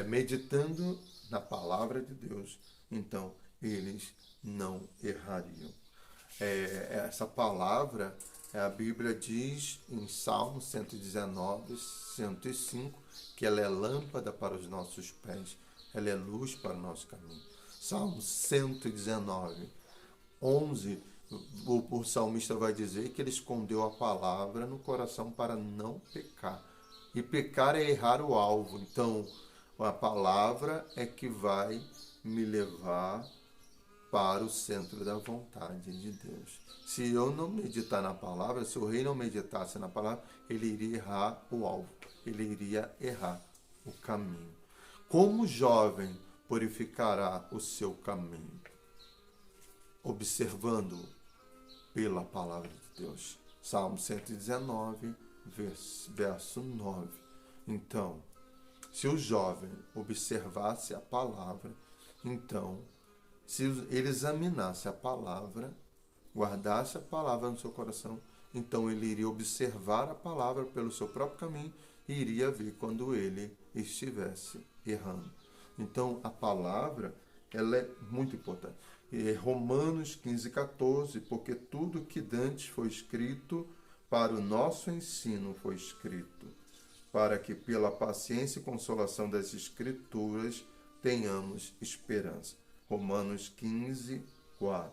meditando na palavra de Deus, então eles não errariam. Essa palavra, a Bíblia diz em Salmo 119, 105, que ela é lâmpada para os nossos pés, ela é luz para o nosso caminho. Salmo 119, 11, o salmista vai dizer que ele escondeu a palavra no coração para não pecar. E pecar é errar o alvo. Então, a palavra é que vai me levar para o centro da vontade de Deus. Se eu não meditar na palavra, se o rei não meditasse na palavra, ele iria errar o alvo, ele iria errar o caminho. Como o jovem purificará o seu caminho? Observando pela palavra de Deus. Salmo 119, verso 9. Então, se o jovem observasse a palavra, então, se ele examinasse a palavra, guardasse a palavra no seu coração, então ele iria observar a palavra pelo seu próprio caminho e iria ver quando ele estivesse errando. Então, a palavra, ela é muito importante. Romanos 15, 14, porque tudo que dantes foi escrito para o nosso ensino foi escrito, para que pela paciência e consolação das Escrituras tenhamos esperança. Romanos 15, 4.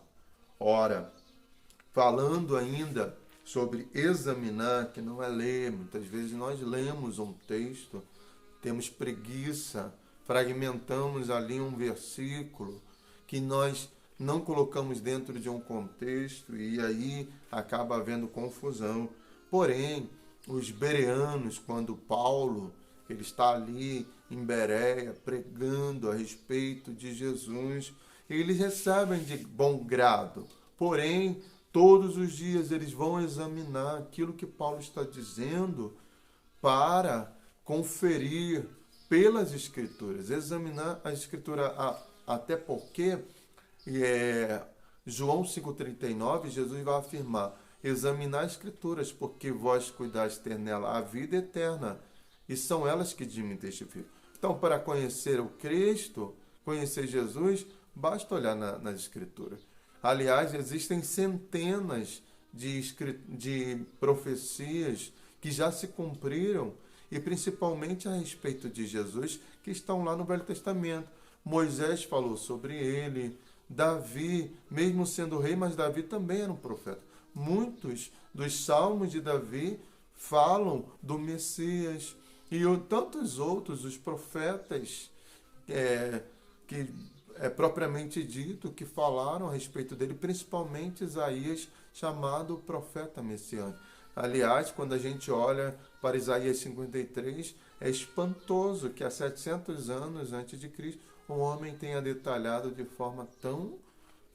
Ora, falando ainda sobre examinar, que não é ler, muitas vezes nós lemos um texto, temos preguiça, fragmentamos ali um versículo que nós não colocamos dentro de um contexto e aí acaba havendo confusão. Porém, os bereanos, quando Paulo ele está ali em Bereia pregando a respeito de Jesus, eles recebem de bom grado. Porém, todos os dias eles vão examinar aquilo que Paulo está dizendo para conferir pelas Escrituras, examinar a Escritura, até porque João 5,39, Jesus vai afirmar: examinar as Escrituras, porque vós cuidais ter nela a vida eterna, e são elas que de mim testificam. Então, para conhecer o Cristo, conhecer Jesus, basta olhar nas Escrituras. Aliás, existem centenas de profecias que já se cumpriram, e principalmente a respeito de Jesus, que estão lá no Velho Testamento. Moisés falou sobre ele, Davi, mesmo sendo rei, mas Davi também era um profeta. Muitos dos salmos de Davi falam do Messias, e tantos outros, os profetas que é propriamente dito, que falaram a respeito dele, principalmente Isaías, chamado profeta messiânico. Aliás, quando a gente olha para Isaías 53, é espantoso que há 700 anos antes de Cristo, um homem tenha detalhado de forma tão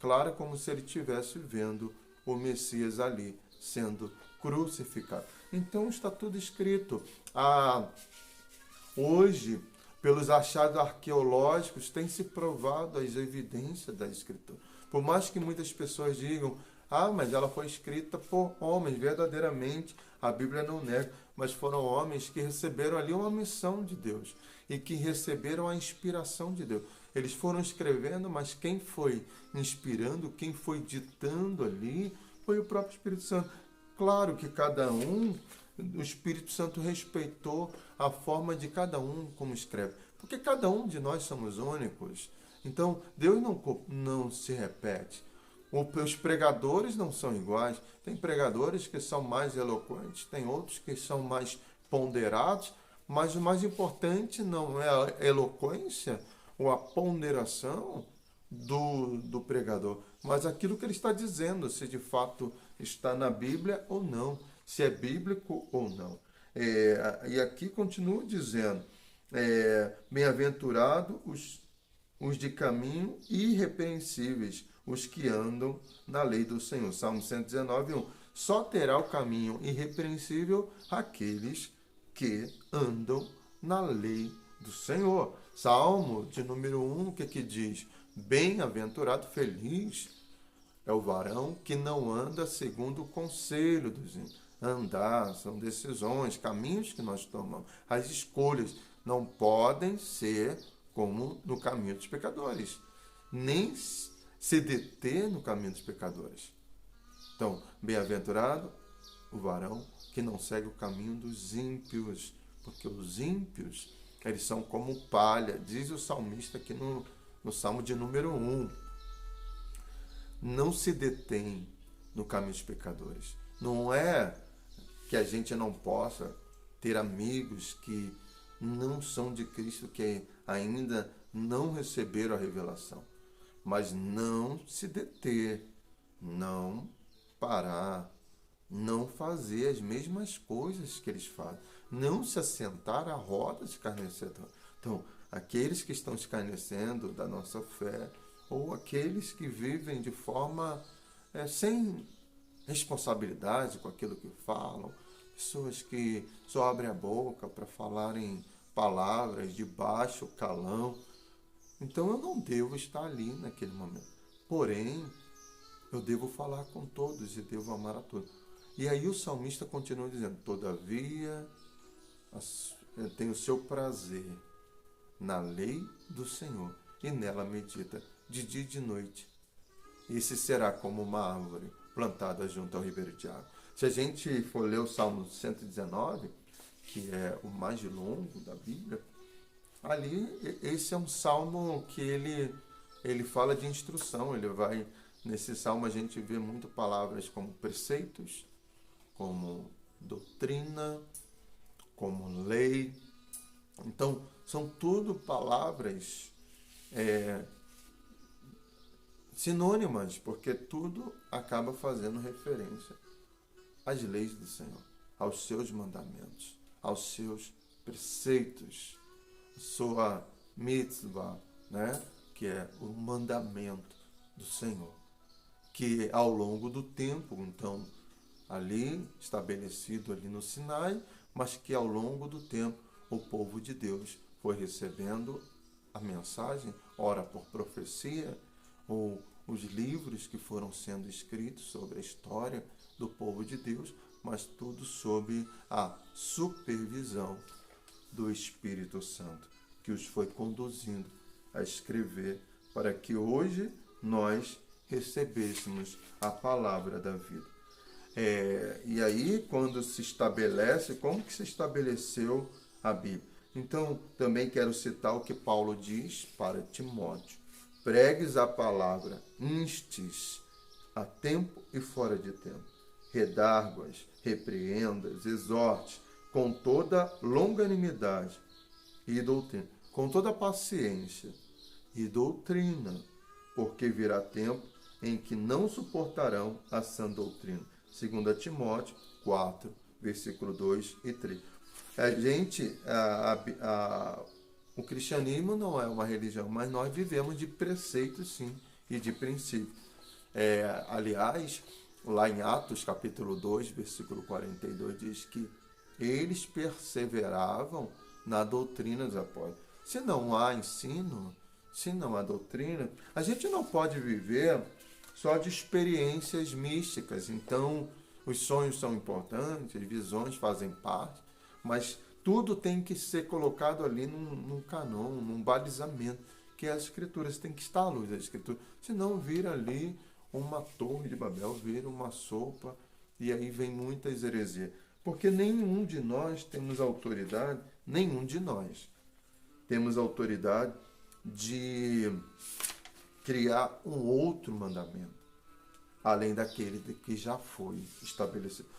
clara como se ele estivesse vendo o Messias ali sendo crucificado. Então está tudo escrito. Hoje, pelos achados arqueológicos, tem se provado as evidências da Escritura. Por mais que muitas pessoas digam: mas ela foi escrita por homens, verdadeiramente, a Bíblia não nega, mas foram homens que receberam ali uma missão de Deus e que receberam a inspiração de Deus. Eles foram escrevendo, mas quem foi inspirando, quem foi ditando ali, foi o próprio Espírito Santo. Claro que cada um, o Espírito Santo respeitou a forma de cada um como escreve, porque cada um de nós somos únicos. Então, Deus não se repete. Os pregadores não são iguais. Tem pregadores que são mais eloquentes, tem outros que são mais ponderados, mas o mais importante não é a eloquência ou a ponderação do pregador, mas aquilo que ele está dizendo, se de fato está na Bíblia ou não, se é bíblico ou não. E aqui continua dizendo: bem-aventurado os de caminho irrepreensíveis, os que andam na lei do Senhor. Salmo 119, 1. Só terá o caminho irrepreensível aqueles que andam na lei do Senhor. Salmo de número 1, o que diz? Bem-aventurado, feliz é o varão que não anda segundo o conselho dos ímpios, andar, são decisões, caminhos que nós tomamos. As escolhas não podem ser como no caminho dos pecadores, nem se deter no caminho dos pecadores. Então, bem-aventurado o varão que não segue o caminho dos ímpios, porque os ímpios, eles são como palha, diz o salmista aqui no Salmo de número 1. Não se detém no caminho dos pecadores. Não é que a gente não possa ter amigos que não são de Cristo, que ainda não receberam a revelação, mas não se deter, não parar, não fazer as mesmas coisas que eles fazem, não se assentar à roda de escarnecedor. Então, aqueles que estão escarnecendo da nossa fé, ou aqueles que vivem de forma sem responsabilidade com aquilo que falam, pessoas que só abrem a boca para falarem palavras de baixo calão. Então eu não devo estar ali naquele momento. Porém, eu devo falar com todos e devo amar a todos. E aí o salmista continua dizendo: todavia, eu tenho o seu prazer na lei do Senhor, e nela medita de dia e de noite. Esse será como uma árvore plantada junto ao ribeiro de água. Se a gente for ler o Salmo 119, que é o mais longo da Bíblia, ali, esse é um salmo que ele fala de instrução. Nesse salmo a gente vê muito palavras como preceitos, como doutrina, como lei. Então, são tudo palavras sinônimas, porque tudo acaba fazendo referência às leis do Senhor, aos seus mandamentos, aos seus preceitos, sua mitzvah, né? Que é o mandamento do Senhor, que ao longo do tempo, então, ali estabelecido ali no Sinai, mas que ao longo do tempo o povo de Deus foi recebendo a mensagem, ora por profecia, ou os livros que foram sendo escritos sobre a história do povo de Deus, mas tudo sob a supervisão do Espírito Santo, que os foi conduzindo a escrever para que hoje nós recebêssemos a palavra da vida. E aí, quando se estabelece, como que se estabeleceu a Bíblia? Então, também quero citar o que Paulo diz para Timóteo: pregues a palavra, instes a tempo e fora de tempo, redarguas, repreendas, exortes, com toda longanimidade e doutrina, com toda paciência e doutrina, porque virá tempo em que não suportarão a sã doutrina. 2 Timóteo 4, versículo 2 e 3. O cristianismo não é uma religião, mas nós vivemos de preceitos, sim, e de princípios. Aliás, lá em Atos, capítulo 2, versículo 42, diz que eles perseveravam na doutrina dos apóstolos. Se não há ensino, se não há doutrina, a gente não pode viver só de experiências místicas. Então, os sonhos são importantes, as visões fazem parte, mas tudo tem que ser colocado ali num canon, num balizamento, que as escrituras tem que estar à luz da escritura. Senão vira ali uma torre de Babel, vira uma sopa, e aí vem muitas heresias. Porque nenhum de nós temos autoridade de criar um outro mandamento, além daquele que já foi estabelecido.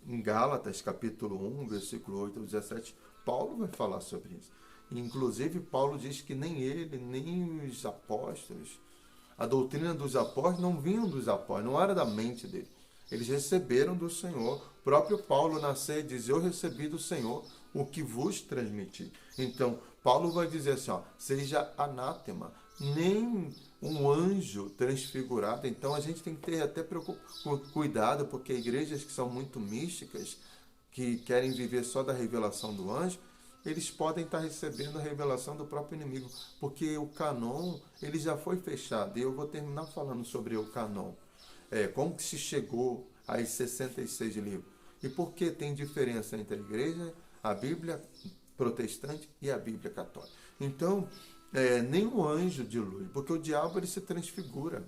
Em Gálatas, capítulo 1, versículo 8 ao 17, Paulo vai falar sobre isso. Inclusive, Paulo diz que nem ele, nem os apóstolos, a doutrina dos apóstolos não vinha dos apóstolos, não era da mente dele. Eles receberam do Senhor. O próprio Paulo na ceia diz: eu recebi do Senhor o que vos transmiti. Então, Paulo vai dizer assim, seja anátema, nem um anjo transfigurado. Então, a gente tem que ter até cuidado, porque igrejas que são muito místicas, que querem viver só da revelação do anjo, eles podem estar recebendo a revelação do próprio inimigo, porque o canon ele já foi fechado. E eu vou terminar falando sobre o canon. Como que se chegou a esses 66 livros? E por que tem diferença entre a igreja, a Bíblia protestante e a Bíblia católica? Então, nem o anjo de luz, porque o diabo ele se transfigura.